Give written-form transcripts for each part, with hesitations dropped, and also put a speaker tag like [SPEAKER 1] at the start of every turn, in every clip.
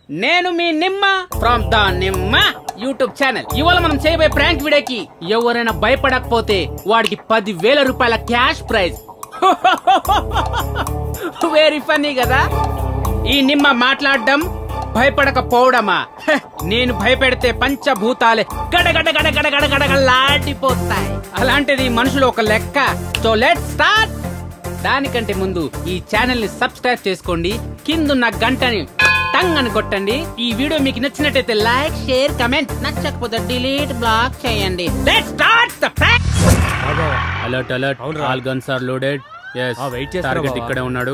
[SPEAKER 1] నేను మీ నిమ్మ from the నిమ్మ యూట్యూబ్ ఛానల్. ఇవాళ మనం చేయబోయే ప్రాంక్ వీడియోకి ఎవరైనా భయపడకపోతే వాడికి 10,000 రూపాయల క్యాష్ ప్రైజ్. వెరీ ఫన్నీ కదా. ఈ నిమ్మ మాట్లాడడం భయపడకపోవడమా? నేను భయపెడితే పంచభూతాలే గడగడ గడగడ గడగడలాడిపోతాయి. అలాంటిది మనుషులు ఒక లెక్క. So let's start. దానికంటే ముందు ఈ ఛానల్ ని సబ్స్క్రైబ్ చేసుకోండి, కిందున్న గంటని టంగ్ అని కొట్టండి. ఈ వీడియో మీకు నచ్చినట్టయితే లైక్, షేర్, కమెంట్. నచ్చకపోతే డిలీట్, బ్లాక్ చేయండి. Let's start the prank. Alert alert, all guns are loaded. yes target ఇక్కడే ఉన్నాడు.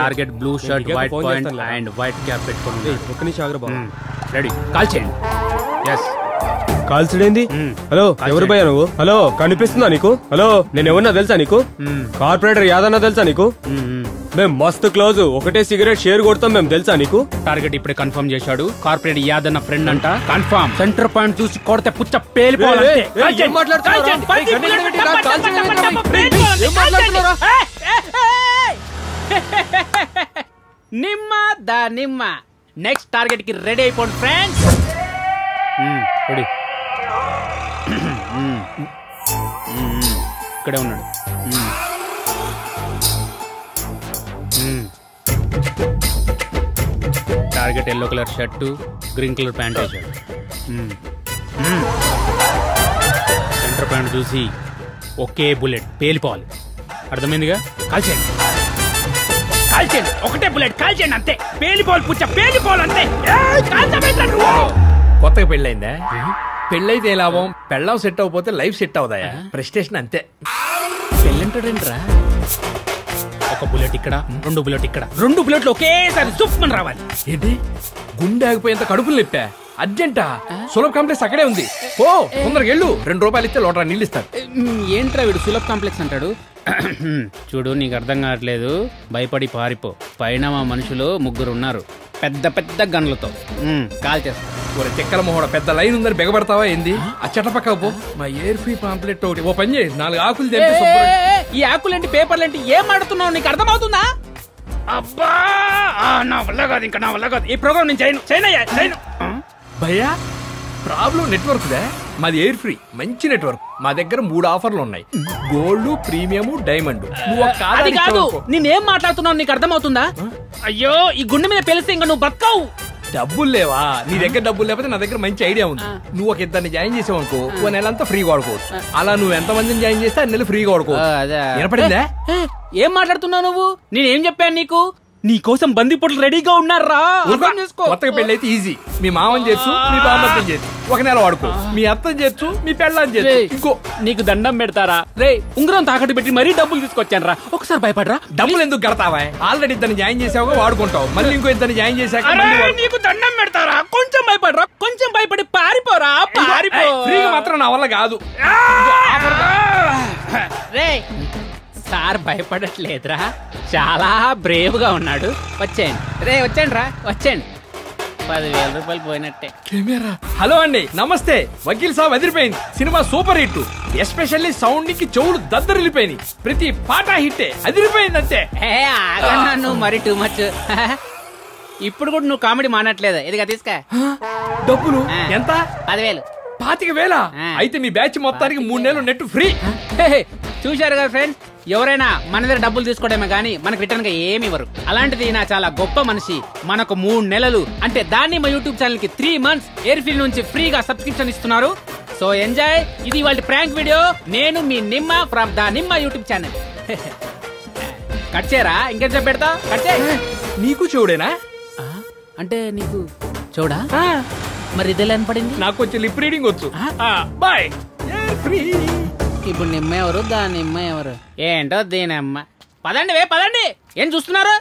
[SPEAKER 1] Target blue shirt, white pant and white cap పెట్టుకోండి.
[SPEAKER 2] ఒక్క నిమిషం ఆగరా బాబు.
[SPEAKER 1] రెడీ, కాల్ చేయండి. yes
[SPEAKER 2] కాల్చుడేంది? హలో, ఎవరు భయ్యా నువ్వు? హలో, కనిపిస్తుందా నీకు? హలో, నేను ఎవరన్నా తెలుసా నీకు? కార్పొరేటర్ యాదన్నా తెలుసా నీకు? మేము మస్తు క్లోజ్, ఒకటే సిగరెట్ షేర్ కొడతాం మేము, తెలుసా నీకు?
[SPEAKER 1] టార్గెట్ ఇప్పుడే కన్ఫర్మ్ చేశాడు. కార్పొరేటర్ యాదన్న ఫ్రెండ్ అంట. కన్ఫర్మ్. సెంటర్ పాయింట్ చూసి కొడితే పుచ్చ పేలిపోవాలంటే. నిమ్మ ద నిమ్మ. నెక్స్ట్ టార్గెట్ కి రెడీ అయిపోండి ఫ్రెండ్స్. రెడీ. ఇక్కడే ఉన్నాడు. Target yellow colour shirt, green colour pant వేసాడు. సెంటర్ పాయింట్ చూసి ఒకే బుల్లెట్ పేలిపోవాలి. అర్థమైందిగా? కాల్చేయండి, కాల్చేయండి. ఒకటే బుల్లెట్ కాల్చేయండి, అంతే. పేలిపోవాలి, పుచ్చ పేలిపోవాలి, అంతే.
[SPEAKER 3] కొత్తగా పెళ్ళైందా? పెళ్ళైతే ఏ లాభం? పెళ్ళం సెట్ అవ్వకపోతే లైఫ్ సెట్ అవుదాయా? ప్రెస్టేషన్ అంతే.
[SPEAKER 1] పెళ్ళంటాడేంట్రా? ఒక బుల్లెట్ ఇక్కడ, 2 బుల్లెట్ ఇక్కడ, 2 బుల్లెట్లు ఒకేసారి సుప్మని రావాలి.
[SPEAKER 3] ఏంటి, గుండె ఆగిపోయేంత కడుపులు నిప్పా? అర్జెంటా? సులభ కాంప్లెక్స్ అక్కడే ఉంది. ఓ తొందరగా వెళ్ళు. 2 రూపాయలు ఇస్తే లోటా నీళ్ళు ఇస్తారు.
[SPEAKER 1] ఏంట్రా వీడు సులభ కాంప్లెక్స్ అంటాడు? చూడు, నీకు అర్థం కావట్లేదు. భయపడి పారిపో. పైన మా మనుషులు 3 ఉన్నారు, పెద్ద పెద్ద గన్లతో. కాల్ చేస్తా.
[SPEAKER 3] ఒక చెక్కల మొహడ పెద్ద లైన్ ఉందని బెగబడతావా ఏంది? ఆ చెట్ల పక్క పో. మా ఎయిర్ ఫ్రీ పాంప్లెట్ ఒకటి ఓ పని చేయి. 4 ఆకులు తెంపి.
[SPEAKER 1] ఈ ఆకులేంటి, పేపర్లేంటి, ఏం ఆడుతున్నావు? నీకు అర్థమవుతుందా? అబ్బా, నా వల్ల కాదు, ఇంకా నా వల్ల కాదు. ఈ ప్రోగ్రామ్ నేను చేయను.
[SPEAKER 3] భయ్యా, ప్రాబ్లం నెట్వర్క్ దే. మాది ఎయిర్ ఫ్రీ, మంచి నెట్వర్క్. మా దగ్గర 3 ఆఫర్లు ఉన్నాయి: గోల్డ్, ప్రీమియం, డైమండ్.
[SPEAKER 1] అది కాదు, నేనేం మాట్లాడుతున్నావు నీకు అర్థమవుతుందా? అయ్యో, ఈ గుండె మీద తెలిస్తే ఇంకా నువ్వు బతకవు.
[SPEAKER 3] డబ్బులు లేవా? నీ దగ్గర డబ్బులు లేకపోతే నా దగ్గర మంచి ఐడియా ఉంది. నువ్వు ఒక 2 జాయిన్ చేసావు అనుకో, ఓ నెలంతా ఫ్రీగా వాడుకోవచ్చు. అలా నువ్వు ఎంత మందిని జాయిన్ చేస్తే 2 నెలలు ఫ్రీగా వాడుకోవచ్చు. వినపడిందా?
[SPEAKER 1] ఏం మాట్లాడుతున్నావు నువ్వు? నేనేం చెప్పాను నీకు? నీ కోసం బందిపోట్లు రెడీగా ఉన్నారా?
[SPEAKER 3] కొత్తగా పెళ్లి అయితే ఈజీ. మీ మామని చేర్చు, మీ బామ్మని చేర్చు, 1 నెల వాడుకో. మీ అత్తని చేర్చు, మీ పెళ్ళని చేర్చు. ఇంకో
[SPEAKER 1] నీకు దండం పెడతారా రే? ఉంగరం తాకట్టు పెట్టి మరీ డబ్బులు తీసుకొచ్చాను రా. ఒకసారి భయపడరా.
[SPEAKER 3] డబ్బులు ఎందుకు కడతావా? ఆల్రెడీ 2 జాయిన్ చేసావుగా, వాడుకుంటావు. మళ్ళీ ఇంకో 2 జాయిన్ చేశాక
[SPEAKER 1] నీకు దండం పెడతారా? కొంచెం భయపడరా, కొంచెం భయపడి పారిపోరా. పారిపో.
[SPEAKER 3] ఫ్రీగా మాత్రం నా వల్ల కాదు
[SPEAKER 1] రే. సార్ భయపడట్లేదురా, చాలా బ్రేవ్ గా ఉన్నాడు. వచ్చేయండి రే, వచ్చేయండి రా, వచ్చేయండి. 10,000 రూపాయలు పోయినట్టే.
[SPEAKER 3] కెమెరా. హలో అండి, నమస్తే. వకీల్ సాబ్ అదిరిపోయింది. Cinema super hit. Especially sound కి చెవులు దద్దరిల్లిపోయినాయి. ప్రతి పాట హిట్టే, అదిరిపోయింది అంతే.
[SPEAKER 1] నువ్వు మరి టూ మచ్. ఇప్పుడు కూడా నువ్వు కామెడీ మానట్లేదు. ఇదిగా తీసుకా.
[SPEAKER 3] డబ్బులు ఎంత?
[SPEAKER 1] 10,000.
[SPEAKER 3] 25,000? అయితే మీ బ్యాచ్ మొత్తానికి 3 నెలలు నెట్ ఫ్రీ.
[SPEAKER 1] చూశారు కదా ఫ్రెండ్స్, ఎవరైనా మన దగ్గర డబ్బులు తీసుకోవడమే గానీ మనకు రిటర్న్ గా ఏమి ఇవ్వరు. అలాంటిది నా చాలా గొప్ప మనిషి మనకు 3 నెలలు అంటే దాన్ని మా యూట్యూబ్ ఛానల్ కి 3 months ఎయిర్ ఫీల్ నుంచి ఫ్రీగా సబ్స్క్రిప్షన్ ఇస్తున్నారు. So enjoy. ఇది వాళ్ళ ప్రాంక్ వీడియో. నేను మీ నిమ్మ ఫ్రమ్ ద నిమ్మ యూట్యూబ్ ఛానల్. కట్ చేయరా, ఇంకేం పెడతా. కట్ చేయి.
[SPEAKER 3] నీకు చూడేనా?
[SPEAKER 1] అంటే నీకు చూడా? మరి ఇదేలా పడింది?
[SPEAKER 3] నాకు కొంచెం లిప్ రీడింగ్ వచ్చు. బాయ్.
[SPEAKER 1] ఇప్పుడు నిమ్మ ఎవరు, దాని నిమ్మ ఎవరు? ఏంటో దీనమ్మ. పదండి వే, పదండి. ఏం చూస్తున్నారు?